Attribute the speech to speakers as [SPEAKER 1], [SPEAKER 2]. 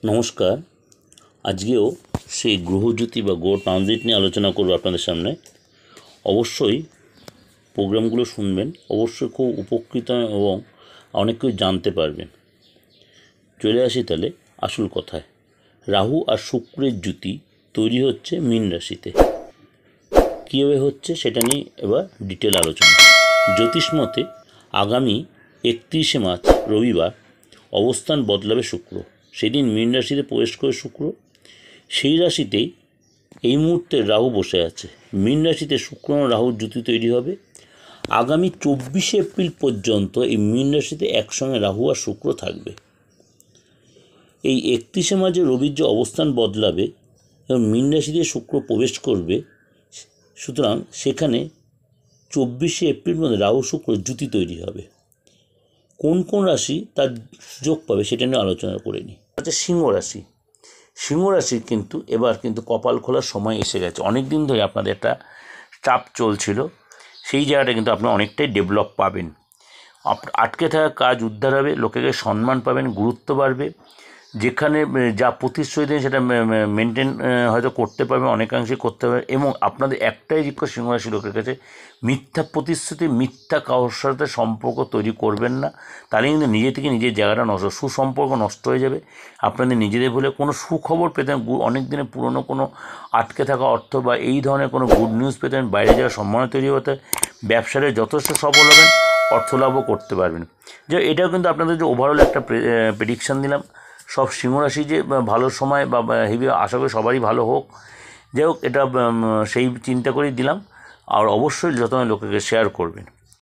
[SPEAKER 1] নমস্কার। আজকেও সেই গ্রহজ্যোতি বা গ্রহ ট্রানজিট নিয়ে আলোচনা করব আপনাদের সামনে। অবশ্যই প্রোগ্রামগুলো শুনবেন, অবশ্যই খুব উপকৃত এবং অনেক কিছু জানতে পারবেন। চলে আসি তাহলে আসল কথায়। রাহু আর শুক্রের জুতি তৈরি হচ্ছে মীন রাশিতে। কীভাবে হচ্ছে সেটা নিয়ে এবার ডিটেল আলোচনা। জ্যোতিষ মতে আগামী 31শে মার্চ রবিবার অবস্থান বদলাবে শুক্র। সেদিন মীন রাশিতে প্রবেশ করে শুক্র। সেই রাশিতেই এই মুহূর্তে রাহু বসে আছে। মীন রাশিতে শুক্র ও রাহুর জুতি তৈরি হবে। আগামী 24শে এপ্রিল পর্যন্ত এই মীন রাশিতে একসঙ্গে রাহু আর শুক্র থাকবে। এই 31শে মার্চে রবির যে অবস্থান বদলাবে এবং মীন রাশিতে শুক্র প্রবেশ করবে, সুতরাং সেখানে 24শে এপ্রিল মধ্যে রাহু শুক্র জুতি তৈরি হবে। কোন কোন রাশি তার সুযোগ পাবে সেটা নিয়ে আলোচনা করে নিই। আচ্ছা, সিংহ রাশি। সিংহ রাশির এবার কপাল খোলার সময় এসে গেছে। অনেক দিন ধরে আপনাদের একটা চাপ চলছিল, সেই জায়গাটা কিন্তু আপনি অনেকটাই ডেভেলপ পাবেন। আটকে থাকা কাজ উদ্ধার হবে, লোকেকে সম্মান পাবেন, গুরুত্ব বাড়বে। যেখানে যা প্রতিশ্রুতি দেন সেটা মেনটেন হয়তো করতে পারবেন, অনেকাংশে করতে পারবেন। এবং আপনাদের একটাই জিজ্ঞাসা সিংহরাশি লোকের কাছে, মিথ্যা প্রতিশ্রুতি, মিথ্যা কারোর সাথে সম্পর্ক তৈরি করবেন না। তাহলে কিন্তু নিজে থেকে নিজের জায়গাটা নষ্ট, সুসম্পর্ক নষ্ট হয়ে যাবে। আপনাদের নিজেদের বলে কোনো সুখবর পেতেন, অনেক দিনের পুরনো কোনো আটকে থাকা অর্থ বা এই ধরনের কোনো গুড নিউজ পেতেন, বাইরে যাওয়ার সম্ভাবনা তৈরি হতে। ব্যবসায় যথেষ্ট সফল হবেন, অর্থ লাভও করতে পারবেন। যে এটাও কিন্তু আপনাদের যে ওভারঅল একটা প্রেডিকশান দিলাম। সব সিংহরাশি যে ভালো সময় বা হেভি, আশা করি সবারই ভালো হোক। যাই হোক, এটা সেই চিন্তা করেই দিলাম। আর অবশ্যই যত লোকেকে শেয়ার করবেন।